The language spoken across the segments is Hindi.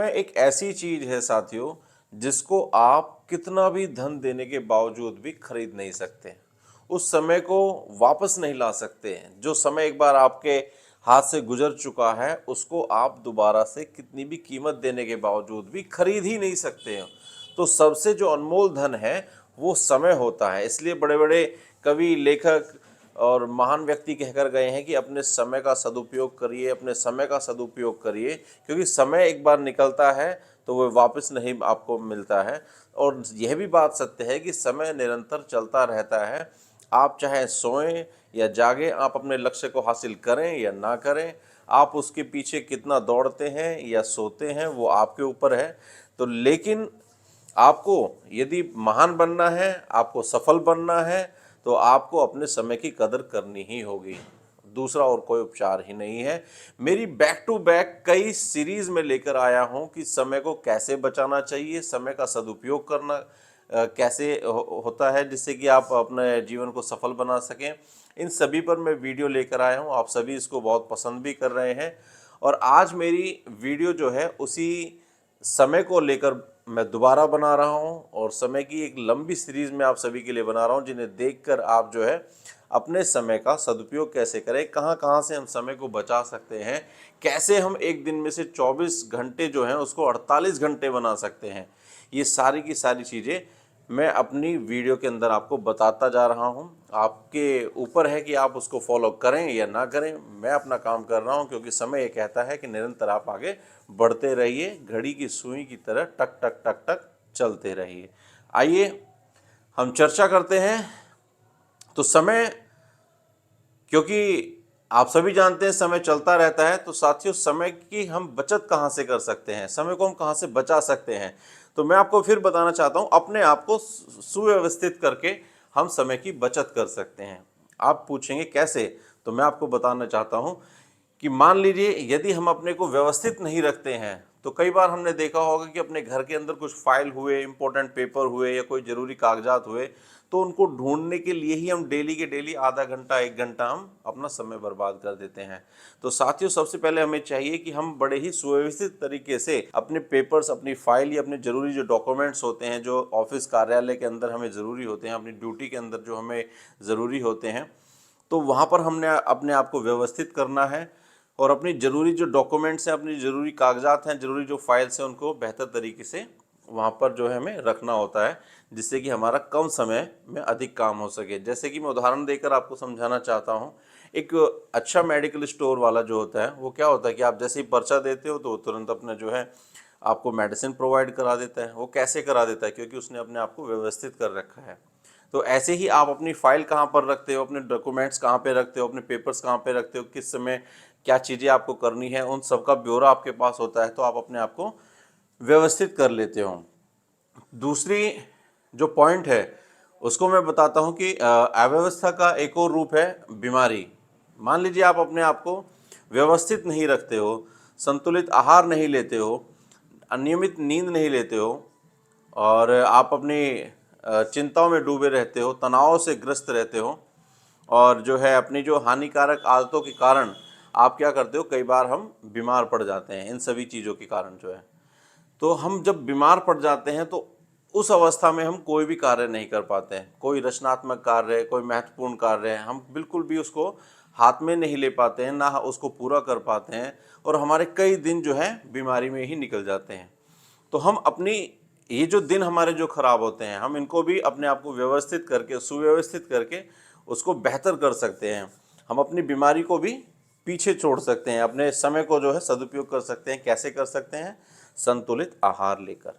समय एक ऐसी चीज है साथियों जिसको आप कितना भी धन देने के बावजूद भी खरीद नहीं सकते। उस समय को वापस नहीं ला सकते हैं। जो समय एक बार आपके हाथ से गुजर चुका है उसको आप दोबारा से कितनी भी कीमत देने के बावजूद भी खरीद ही नहीं सकते हैं। तो सबसे जो अनमोल धन है वो समय होता है। इसलिए बड़े बड़े कवि, लेखक और महान व्यक्ति कहकर गए हैं कि अपने समय का सदुपयोग करिए, अपने समय का सदुपयोग करिए, क्योंकि समय एक बार निकलता है तो वो वापस नहीं आपको मिलता है। और यह भी बात सत्य है कि समय निरंतर चलता रहता है। आप चाहे सोएं या जागें, आप अपने लक्ष्य को हासिल करें या ना करें, आप उसके पीछे कितना दौड़ते हैं या सोते हैं वो आपके ऊपर है। तो लेकिन आपको यदि महान बनना है, आपको सफल बनना है, तो आपको अपने समय की कदर करनी ही होगी। दूसरा और कोई उपचार ही नहीं है। मेरी बैक टू बैक कई सीरीज में लेकर आया हूं कि समय को कैसे बचाना चाहिए, समय का सदुपयोग करना कैसे होता है जिससे कि आप अपने जीवन को सफल बना सकें। इन सभी पर मैं वीडियो लेकर आया हूं। आप सभी इसको बहुत पसंद भी कर रहे हैं। और आज मेरी वीडियो जो है उसी समय को लेकर मैं दोबारा बना रहा हूं और समय की एक लंबी सीरीज में आप सभी के लिए बना रहा हूं, जिन्हें देखकर आप जो है अपने समय का सदुपयोग कैसे करें, कहां कहां से हम समय को बचा सकते हैं, कैसे हम एक दिन में से 24 घंटे जो हैं उसको 48 घंटे बना सकते हैं। ये सारी की सारी चीज़ें मैं अपनी वीडियो के अंदर आपको बताता जा रहा हूं। आपके ऊपर है कि आप उसको फॉलो करें या ना करें। मैं अपना काम कर रहा हूं क्योंकि समय ये कहता है कि निरंतर आप आगे बढ़ते रहिए, घड़ी की सुई की तरह टक टक टक टक चलते रहिए। आइए हम चर्चा करते हैं। तो समय, क्योंकि आप सभी जानते हैं समय चलता रहता है, तो साथियों समय की हम बचत कहाँ से कर सकते हैं, समय को हम कहाँ से बचा सकते हैं। तो मैं आपको फिर बताना चाहता हूँ, अपने आप को सुव्यवस्थित करके हम समय की बचत कर सकते हैं। आप पूछेंगे कैसे, तो मैं आपको बताना चाहता हूँ कि मान लीजिए यदि हम अपने को व्यवस्थित नहीं रखते हैं, तो कई बार हमने देखा होगा कि अपने घर के अंदर कुछ फाइल हुए, इंपॉर्टेंट पेपर हुए या कोई ज़रूरी कागजात हुए, तो उनको ढूंढने के लिए ही हम डेली के डेली आधा घंटा 1 घंटा हम अपना समय बर्बाद कर देते हैं। तो साथियों सबसे पहले हमें चाहिए कि हम बड़े ही सुव्यवस्थित तरीके से अपने पेपर्स, अपनी फाइल या अपने ज़रूरी जो डॉक्यूमेंट्स होते हैं, जो ऑफिस कार्यालय के अंदर हमें ज़रूरी होते हैं, अपनी ड्यूटी के अंदर जो हमें ज़रूरी होते हैं, तो वहाँ पर हमने अपने आप को व्यवस्थित करना है और अपनी ज़रूरी जो डॉक्यूमेंट्स हैं, अपनी ज़रूरी कागजात हैं, ज़रूरी जो फाइल्स हैं, उनको बेहतर तरीके से वहाँ पर जो है हमें रखना होता है, जिससे कि हमारा कम समय में अधिक काम हो सके। जैसे कि मैं उदाहरण देकर आपको समझाना चाहता हूँ। एक अच्छा मेडिकल स्टोर वाला जो होता है वो क्या होता है कि आप जैसे ही पर्चा देते हो तो तुरंत अपना जो है आपको मेडिसिन प्रोवाइड करा देता है। वो कैसे करा देता है? क्योंकि उसने अपने आप को व्यवस्थित कर रखा है। तो ऐसे ही आप अपनी फाइल कहाँ पर रखते हो, अपने डॉक्यूमेंट्स कहाँ पे रखते हो, अपने पेपर्स कहाँ पे रखते हो, किस समय क्या चीज़ें आपको करनी है, उन सब का ब्यौरा आपके पास होता है, तो आप अपने आप को व्यवस्थित कर लेते हो। दूसरी जो पॉइंट है उसको मैं बताता हूँ कि अव्यवस्था का एक और रूप है बीमारी। मान लीजिए आप अपने आप को व्यवस्थित नहीं रखते हो, संतुलित आहार नहीं लेते हो, अनियमित नींद नहीं लेते हो और आप अपनी चिंताओं में डूबे रहते हो, तनाव से ग्रस्त रहते हो और जो है अपनी जो हानिकारक आदतों के कारण आप क्या करते हो, कई बार हम बीमार पड़ जाते हैं इन सभी चीज़ों के कारण जो है। तो हम जब बीमार पड़ जाते हैं तो उस अवस्था में हम कोई भी कार्य नहीं कर पाते हैं। कोई रचनात्मक कार्य, कोई महत्वपूर्ण कार्य है, हम बिल्कुल भी उसको हाथ में नहीं ले पाते हैं, ना उसको पूरा कर पाते हैं और हमारे कई दिन जो है बीमारी में ही निकल जाते हैं। तो हम अपनी ये जो दिन हमारे जो खराब होते हैं, हम इनको भी अपने आप को व्यवस्थित करके, सुव्यवस्थित करके उसको बेहतर कर सकते हैं। हम अपनी बीमारी को भी पीछे छोड़ सकते हैं, अपने समय को जो है सदुपयोग कर सकते हैं। कैसे कर सकते हैं? संतुलित आहार लेकर,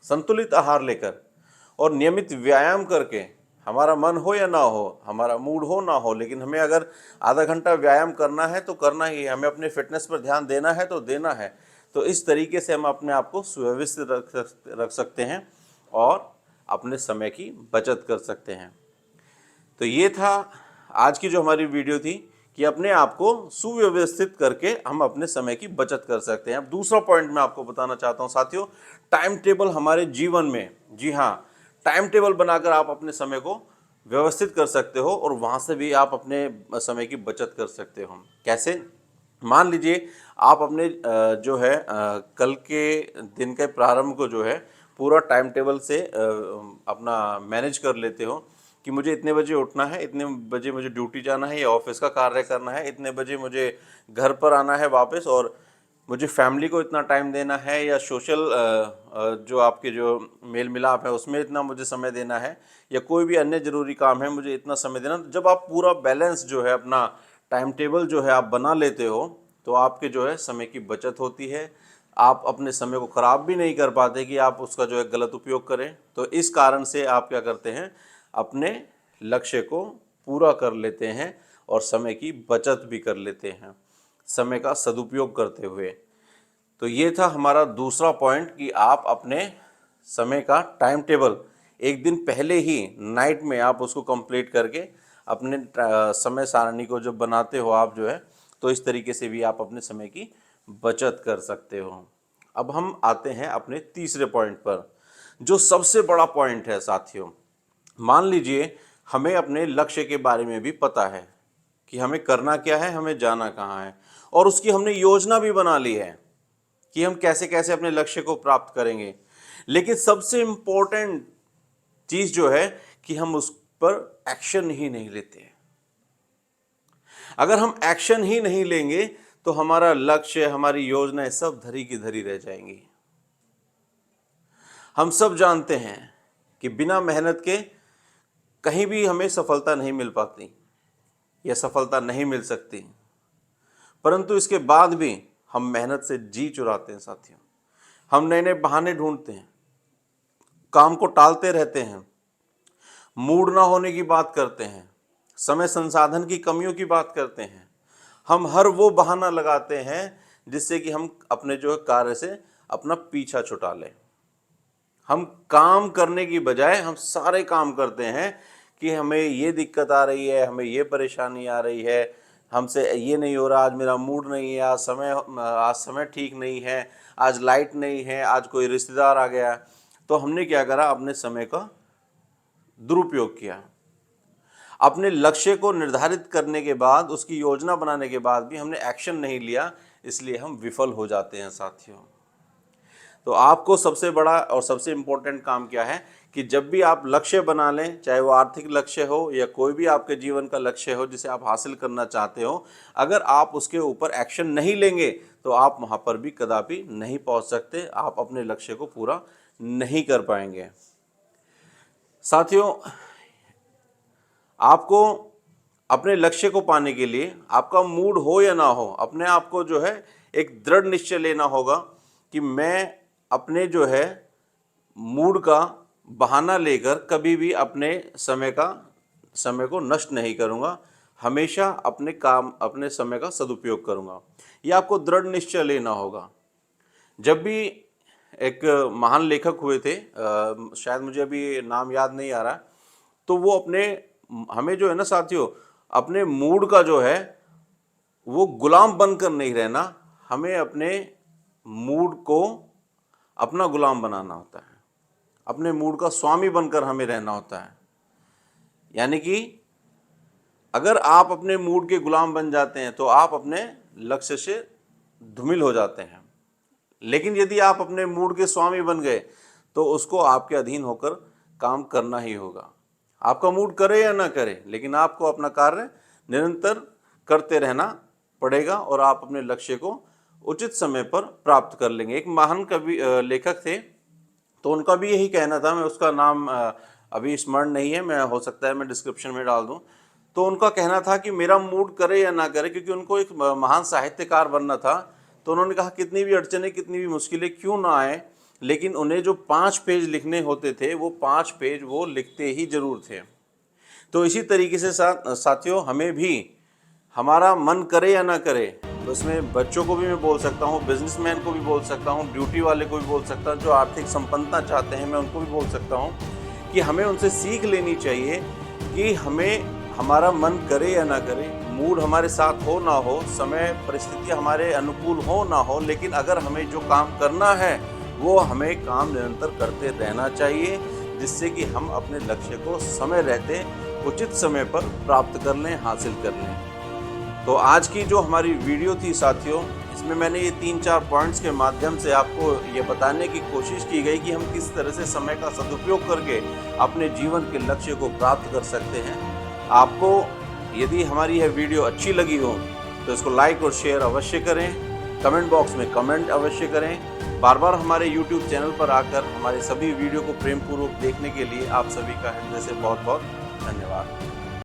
संतुलित आहार लेकर और नियमित व्यायाम करके। हमारा मन हो या ना हो, हमारा मूड हो ना हो, लेकिन हमें अगर आधा घंटा व्यायाम करना है तो करना ही है, हमें अपने फिटनेस पर ध्यान देना है तो देना है। तो इस तरीके से हम अपने आप को सुव्यवस्थित रख सकते हैं और अपने समय की बचत कर सकते हैं। तो ये था आज की जो हमारी वीडियो थी कि अपने आप को सुव्यवस्थित करके हम अपने समय की बचत कर सकते हैं। अब दूसरा पॉइंट मैं आपको बताना चाहता हूं साथियों, टाइम टेबल हमारे जीवन में, जी हाँ, टाइम टेबल बनाकर आप अपने समय को व्यवस्थित कर सकते हो और वहां से भी आप अपने समय की बचत कर सकते हो। कैसे? मान लीजिए आप अपने जो है कल के दिन के प्रारंभ को जो है पूरा टाइम टेबल से अपना मैनेज कर लेते हो कि मुझे इतने बजे उठना है, इतने बजे मुझे ड्यूटी जाना है या ऑफिस का कार्य करना है, इतने बजे मुझे घर पर आना है वापस, और मुझे फैमिली को इतना टाइम देना है, या सोशल जो आपके जो मेल मिलाप है उसमें इतना मुझे समय देना है, या कोई भी अन्य ज़रूरी काम है मुझे इतना समय देना। जब आप पूरा बैलेंस जो है अपना टाइम टेबल जो है आप बना लेते हो तो आपके जो है समय की बचत होती है। आप अपने समय को ख़राब भी नहीं कर पाते कि आप उसका जो है गलत उपयोग करें। तो इस कारण से आप क्या करते हैं, अपने लक्ष्य को पूरा कर लेते हैं और समय की बचत भी कर लेते हैं समय का सदुपयोग करते हुए। तो ये था हमारा दूसरा पॉइंट कि आप अपने समय का टाइम टेबल एक दिन पहले ही नाइट में आप उसको कंप्लीट करके अपने समय सारणी को जब बनाते हो आप जो है, तो इस तरीके से भी आप अपने समय की बचत कर सकते हो। अब हम आते हैं अपने तीसरे पॉइंट पर, जो सबसे बड़ा पॉइंट है साथियों। मान लीजिए हमें अपने लक्ष्य के बारे में भी पता है कि हमें करना क्या है, हमें जाना कहाँ है, और उसकी हमने योजना भी बना ली है कि हम कैसे कैसे अपने लक्ष्य को प्राप्त करेंगे। लेकिन सबसे इंपॉर्टेंट चीज जो है कि हम उस पर एक्शन ही नहीं लेते। अगर हम एक्शन ही नहीं लेंगे तो हमारा लक्ष्य, हमारी योजनाएं सब धरी की धरी रह जाएंगी। हम सब जानते हैं कि बिना मेहनत के कहीं भी हमें सफलता नहीं मिल पाती या सफलता नहीं मिल सकती, परंतु इसके बाद भी हम मेहनत से जी चुराते हैं साथियों। हम नए नए बहाने ढूंढते हैं, काम को टालते रहते हैं, मूड ना होने की बात करते हैं, समय संसाधन की कमियों की बात करते हैं। हम हर वो बहाना लगाते हैं जिससे कि हम अपने जो है कार्य से अपना पीछा छुटा लें। हम काम करने की बजाय हम सारे काम करते हैं कि हमें ये दिक्कत आ रही है, हमें ये परेशानी आ रही है, हमसे ये नहीं हो रहा, आज मेरा मूड नहीं है, आज समय ठीक नहीं है, आज लाइट नहीं है, आज कोई रिश्तेदार आ गया। तो हमने क्या करा, अपने समय का दुरुपयोग किया। अपने लक्ष्य को निर्धारित करने के बाद, उसकी योजना बनाने के बाद भी हमने एक्शन नहीं लिया, इसलिए हम विफल हो जाते हैं साथियों। तो आपको सबसे बड़ा और सबसे इम्पोर्टेंट काम क्या है कि जब भी आप लक्ष्य बना लें, चाहे वो आर्थिक लक्ष्य हो या कोई भी आपके जीवन का लक्ष्य हो जिसे आप हासिल करना चाहते हो, अगर आप उसके ऊपर एक्शन नहीं लेंगे तो आप वहाँ पर भी कदापि नहीं पहुँच सकते, आप अपने लक्ष्य को पूरा नहीं कर पाएंगे। साथियों, आपको अपने लक्ष्य को पाने के लिए, आपका मूड हो या ना हो, अपने आप को जो है एक दृढ़ निश्चय लेना होगा कि मैं अपने जो है मूड का बहाना लेकर कभी भी अपने समय को नष्ट नहीं करूंगा, हमेशा अपने समय का सदुपयोग करूंगा। ये आपको दृढ़ निश्चय लेना होगा। जब भी एक महान लेखक हुए थे, शायद मुझे अभी नाम याद नहीं आ रहा, तो वो हमें जो है ना साथियों, अपने मूड का जो है वो गुलाम बनकर नहीं रहना, हमें अपने मूड को अपना गुलाम बनाना होता है, अपने मूड का स्वामी बनकर हमें रहना होता है। यानी कि अगर आप अपने मूड के गुलाम बन जाते हैं तो आप अपने लक्ष्य से धूमिल हो जाते हैं। लेकिन यदि आप अपने मूड के स्वामी बन गए तो उसको आपके अधीन होकर काम करना ही होगा। आपका मूड करे या ना करे, लेकिन आपको अपना कार्य निरंतर करते रहना पड़ेगा और आप अपने लक्ष्य को उचित समय पर प्राप्त कर लेंगे। एक महान कवि लेखक थे, तो उनका भी यही कहना था। मैं उसका नाम अभी स्मरण नहीं है, मैं हो सकता है मैं डिस्क्रिप्शन में डाल दूं। तो उनका कहना था कि मेरा मूड करे या ना करे, क्योंकि उनको एक महान साहित्यकार बनना था। तो उन्होंने कहा कितनी भी अड़चने, कितनी भी मुश्किलें क्यों ना आए, लेकिन उन्हें जो 5 पेज लिखने होते थे वो 5 पेज वो लिखते ही जरूर थे। तो इसी तरीके से साथियों, हमें भी हमारा मन करे या ना करे, तो इसमें बच्चों को भी मैं बोल सकता हूँ, बिजनेसमैन को भी बोल सकता हूँ, ड्यूटी वाले को भी बोल सकता हूँ, जो आर्थिक संपन्नता चाहते हैं मैं उनको भी बोल सकता हूँ कि हमें उनसे सीख लेनी चाहिए कि हमारा मन करे या ना करे, मूड हमारे साथ हो ना हो, समय परिस्थिति हमारे अनुकूल हो ना हो, लेकिन अगर हमें जो काम करना है वो हमें काम निरंतर करते रहना चाहिए, जिससे कि हम अपने लक्ष्य को समय रहते उचित समय पर प्राप्त कर लें, हासिल कर लें। तो आज की जो हमारी वीडियो थी साथियों, इसमें मैंने ये 3-4 पॉइंट्स के माध्यम से आपको ये बताने की कोशिश की गई कि हम किस तरह से समय का सदुपयोग करके अपने जीवन के लक्ष्य को प्राप्त कर सकते हैं। आपको यदि हमारी यह वीडियो अच्छी लगी हो तो इसको लाइक और शेयर अवश्य करें, कमेंट बॉक्स में कमेंट अवश्य करें। बार बार हमारे YouTube चैनल पर आकर हमारे सभी वीडियो को प्रेमपूर्वक देखने के लिए आप सभी का हृदय से बहुत बहुत धन्यवाद।